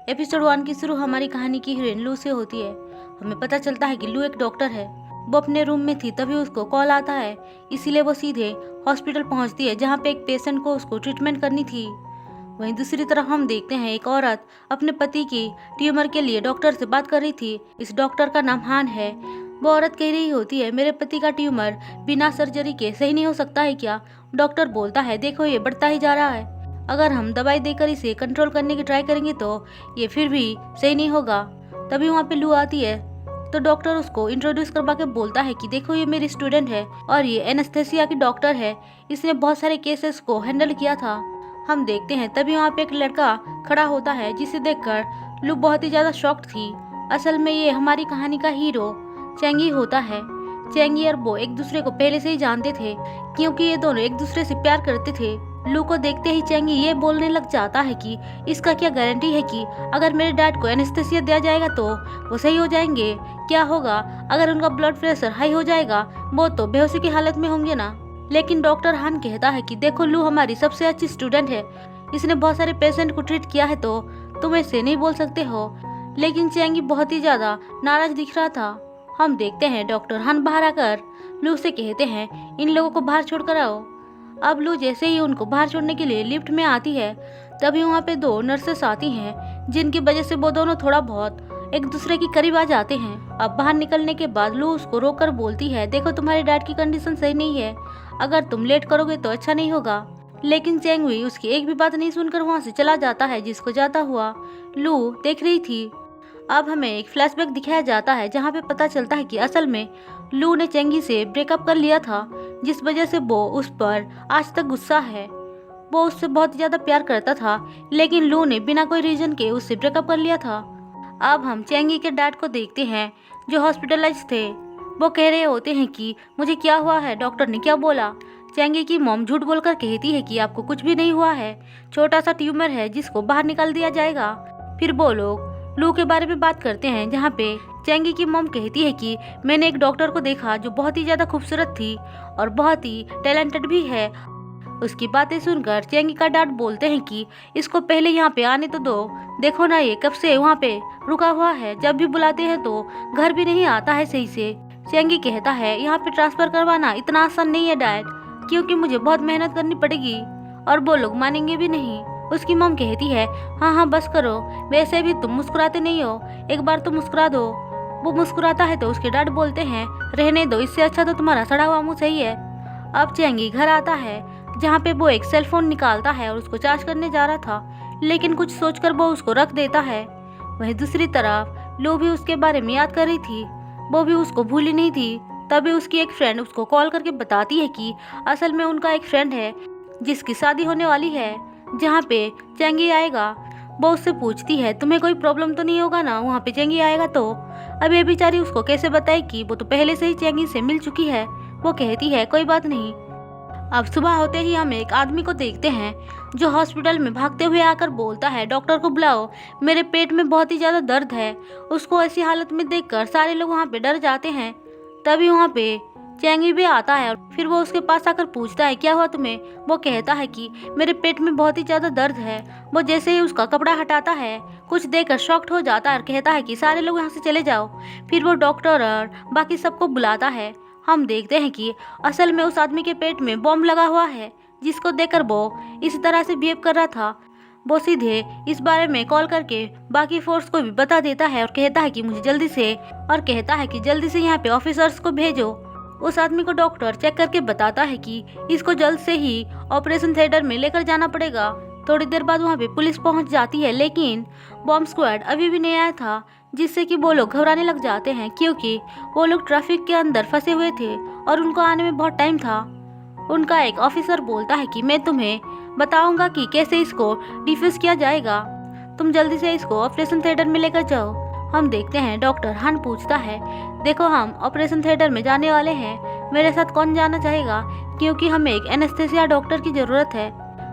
Episode 1 की शुरू हमारी कहानी की हीरोइन लू से होती है। हमें पता चलता है कि लू एक डॉक्टर है। वो अपने रूम में थी तभी उसको कॉल आता है, इसीलिए वो सीधे हॉस्पिटल पहुंचती है जहां पे एक पेशेंट को उसको ट्रीटमेंट करनी थी। वहीं दूसरी तरफ हम देखते हैं एक औरत अपने पति की ट्यूमर के लिए डॉक्टर से बात कर रही थी। इस डॉक्टर का नाम हान है। वो औरत कह रही होती है, मेरे पति का ट्यूमर बिना सर्जरी के सही नहीं हो सकता है क्या? डॉक्टर बोलता है, देखो ये बढ़ता ही जा रहा है। अगर हम दवाई देकर इसे कंट्रोल करने की ट्राई करेंगे तो ये फिर भी सही नहीं होगा। तभी वहाँ पे लू आती है तो डॉक्टर उसको इंट्रोड्यूस करवा के बोलता है कि देखो ये मेरी स्टूडेंट है और ये एनेस्थेसिया की डॉक्टर है। इसने बहुत सारे केसेस को हैंडल किया था। हम देखते हैं तभी वहाँ पे एक लड़का खड़ा होता है जिसे देखकर लू बहुत ही ज्यादा शॉक्ड थी। असल में ये हमारी कहानी का हीरो चेंगी होता है। चेंगी और वो एक दूसरे को पहले से ही जानते थे क्योंकि ये दोनों एक दूसरे से प्यार करते थे। लू को देखते ही चेंगी ये बोलने लग जाता है कि इसका क्या गारंटी है कि अगर मेरे डैड को एनेस्थेसिया दिया जाएगा तो वो सही हो जाएंगे? क्या होगा अगर उनका ब्लड प्रेशर हाई हो जाएगा? वो तो बेहोशी की हालत में होंगे ना। लेकिन डॉक्टर हान कहता है कि देखो लू हमारी सबसे अच्छी स्टूडेंट है, इसने बहुत सारे पेशेंट को ट्रीट किया है तो तुम ऐसे नहीं बोल सकते हो। लेकिन चेंगी बहुत ही ज्यादा नाराज दिख रहा था। हम देखते हैं डॉक्टर हान बाहर आकर लू से कहते हैं, इन लोगों को बाहर छोड़कर आओ। अब लू जैसे ही उनको बाहर छोड़ने के लिए लिफ्ट में आती है तभी वहाँ पे दो नर्सेस आती हैं जिनकी वजह से वो दोनों थोड़ा बहुत एक दूसरे के करीब आ जाते हैं। अब बाहर निकलने के बाद लू उसको रोककर बोलती है, देखो तुम्हारे डैड की कंडीशन सही नहीं है, अगर तुम लेट करोगे तो अच्छा नहीं होगा। लेकिन चेंगवी उसकी एक भी बात नहीं सुनकर वहाँ से चला जाता है जिसको जाता हुआ लू देख रही थी। अब हमें एक फ्लैशबैक दिखाया जाता है जहाँ पे पता चलता है कि असल में लू ने चेंगी से ब्रेकअप कर लिया था जिस वजह से वो उस पर आज तक गुस्सा है। वो उससे बहुत ज्यादा प्यार करता था लेकिन लू ने बिना कोई रीजन के उससे ब्रेकअप कर लिया था। अब हम चेंगी के डैड को देखते हैं जो हॉस्पिटलाइज थे। वो कह रहे होते हैं कि मुझे क्या हुआ है, डॉक्टर ने क्या बोला? चेंगी की मॉम झूठ बोलकर कहती है कि आपको कुछ भी नहीं हुआ है, छोटा सा ट्यूमर है जिसको बाहर निकाल दिया जाएगा। फिर वो लोग लू के बारे में बात करते हैं जहाँ पे चेंगी की मॉम कहती है कि मैंने एक डॉक्टर को देखा जो बहुत ही ज्यादा खूबसूरत थी और बहुत ही टैलेंटेड भी है। उसकी बातें सुनकर चेंगी का डैड बोलते हैं कि इसको पहले यहाँ पे आने तो दो, देखो ना ये कब से वहाँ पे रुका हुआ है, जब भी बुलाते हैं तो घर भी नहीं आता है सही से। चेंगी कहता है यहाँ पे ट्रांसफर करवाना इतना आसान नहीं है डैड, क्योंकि मुझे बहुत मेहनत करनी पड़ेगी और वो लोग मानेंगे भी नहीं। उसकी मॉम कहती है, हाँ हाँ बस करो, वैसे भी तुम मुस्कुराते नहीं हो, एक बार तो मुस्कुरा दो। वो मुस्कुराता है तो उसके डैड बोलते हैं, रहने दो, इससे अच्छा तो तुम्हारा सड़ा हुआ मुंह सही है। अब चेंगी घर आता है जहाँ पे वो एक सेल फोन निकालता है और उसको चार्ज करने जा रहा था, लेकिन कुछ सोचकर वो उसको रख देता है। वहीं दूसरी तरफ लू भी उसके बारे में याद कर रही थी, वो भी उसको भूली नहीं थी। तभी उसकी एक फ्रेंड उसको कॉल करके बताती है कि असल में उनका एक फ्रेंड है जिसकी शादी होने वाली है जहाँ पे चेंगी आएगा। वो उससे पूछती है, तुम्हें कोई प्रॉब्लम तो नहीं होगा ना वहाँ पे चेंगी आएगा तो? अब ये बेचारी उसको कैसे बताए कि वो तो पहले से ही चेंगी से मिल चुकी है। वो कहती है कोई बात नहीं। अब सुबह होते ही हम एक आदमी को देखते हैं जो हॉस्पिटल में भागते हुए आकर बोलता है, डॉक्टर को बुलाओ, मेरे पेट में बहुत ही ज्यादा दर्द है। उसको ऐसी हालत में देखकर सारे लोग वहाँ पे डर जाते हैं। तभी वहाँ पे चेंगी भी आता है और फिर वो उसके पास आकर पूछता है, क्या हुआ तुम्हें? वो कहता है कि मेरे पेट में बहुत ही ज्यादा दर्द है। वो जैसे ही उसका कपड़ा हटाता है कुछ देखकर शॉक्ड हो जाता है और कहता है कि सारे लोग यहाँ से चले जाओ। फिर वो डॉक्टर और बाकी सबको बुलाता है। हम देखते हैं कि असल में उस आदमी के पेट में बॉम्ब लगा हुआ है जिसको देखकर वो इस तरह से बिहेव कर रहा था। वो सीधे इस बारे में कॉल करके बाकी फोर्स को भी बता देता है और कहता है कि मुझे जल्दी से यहाँ पे ऑफिसर्स को भेजो। उस आदमी को डॉक्टर चेक करके बताता है कि इसको जल्द से ही ऑपरेशन थिएटर में लेकर जाना पड़ेगा। थोड़ी देर बाद वहाँ पे पुलिस पहुँच जाती है लेकिन बॉम्ब स्क्वाड अभी भी नहीं आया था, जिससे कि वो लोग घबराने लग जाते हैं क्योंकि वो लोग ट्रैफिक के अंदर फंसे हुए थे और उनको आने में बहुत टाइम था। उनका एक ऑफिसर बोलता है कि मैं तुम्हें बताऊंगा कि कैसे इसको डिफ्यूज किया जाएगा, तुम जल्दी से इसको ऑपरेशन थिएटर में लेकर जाओ। हम देखते हैं डॉक्टर हान पूछता है, देखो हम ऑपरेशन थिएटर में जाने वाले हैं, मेरे साथ कौन जाना चाहेगा? क्योंकि हमें एक एनेस्थेसिया डॉक्टर की ज़रूरत है।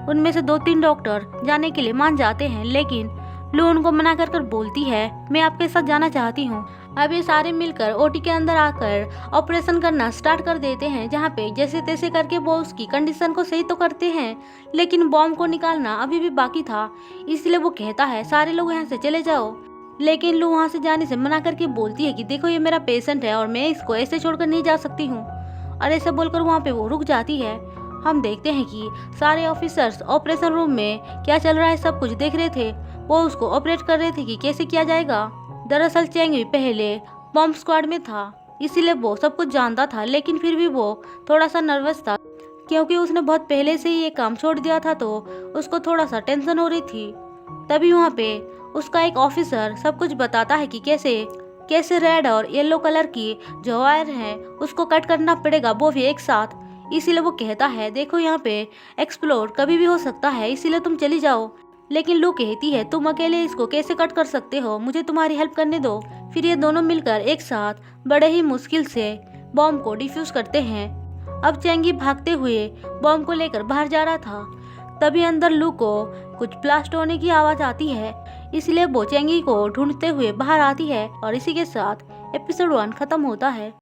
उनमें से 2-3 डॉक्टर जाने के लिए मान जाते हैं लेकिन लू उनको मना कर बोलती है, मैं आपके साथ जाना चाहती हूँ। अब ये सारे मिलकर ओटी के अंदर आकर ऑपरेशन करना स्टार्ट कर देते हैं, जहाँ पे जैसे तैसे करके वो उसकी कंडीशन को सही तो करते हैं, लेकिन बॉम्ब को निकालना अभी भी बाकी था। इसलिए वो कहता है सारे लोग यहाँ से चले जाओ, लेकिन लू वहाँ से जाने से मना करके बोलती है कि देखो ये मेरा पेशेंट है और मैं इसको ऐसे छोड़कर नहीं जा सकती हूँ। और ऐसे बोलकर वहाँ पे वो रुक जाती है। हम देखते हैं कि सारे ऑफिसर्स ऑपरेशन रूम में क्या चल रहा है सब कुछ देख रहे थे। वो उसको ऑपरेट कर रहे थे कि कैसे किया जाएगा। दरअसल चैंग भी पहले बॉम्ब स्क्वाड में था, इसीलिए वो सब कुछ जानता था, लेकिन फिर भी वो थोड़ा सा नर्वस था क्योंकि उसने बहुत पहले से ही ये काम छोड़ दिया था, तो उसको थोड़ा सा टेंशन हो रही थी। तभी वहाँ पे उसका एक ऑफिसर सब कुछ बताता है कि कैसे रेड और येलो कलर की जो वायर है उसको कट करना पड़ेगा, वो भी एक साथ। इसीलिए वो कहता है देखो यहाँ पे एक्सप्लोड कभी भी हो सकता है, इसीलिए तुम चली जाओ। लेकिन लू कहती है तुम अकेले इसको कैसे कट कर सकते हो, मुझे तुम्हारी हेल्प करने दो। फिर ये दोनों मिलकर एक साथ बड़े ही मुश्किल से बॉम्ब को डिफ्यूज करते हैं। अब चैंगी भागते हुए बॉम्ब को लेकर बाहर जा रहा था, तभी अंदर लू को कुछ ब्लास्ट होने की आवाज आती है, इसलिए वो चैंगी को ढूंढते हुए बाहर आती है। और इसी के साथ एपिसोड 1 खत्म होता है।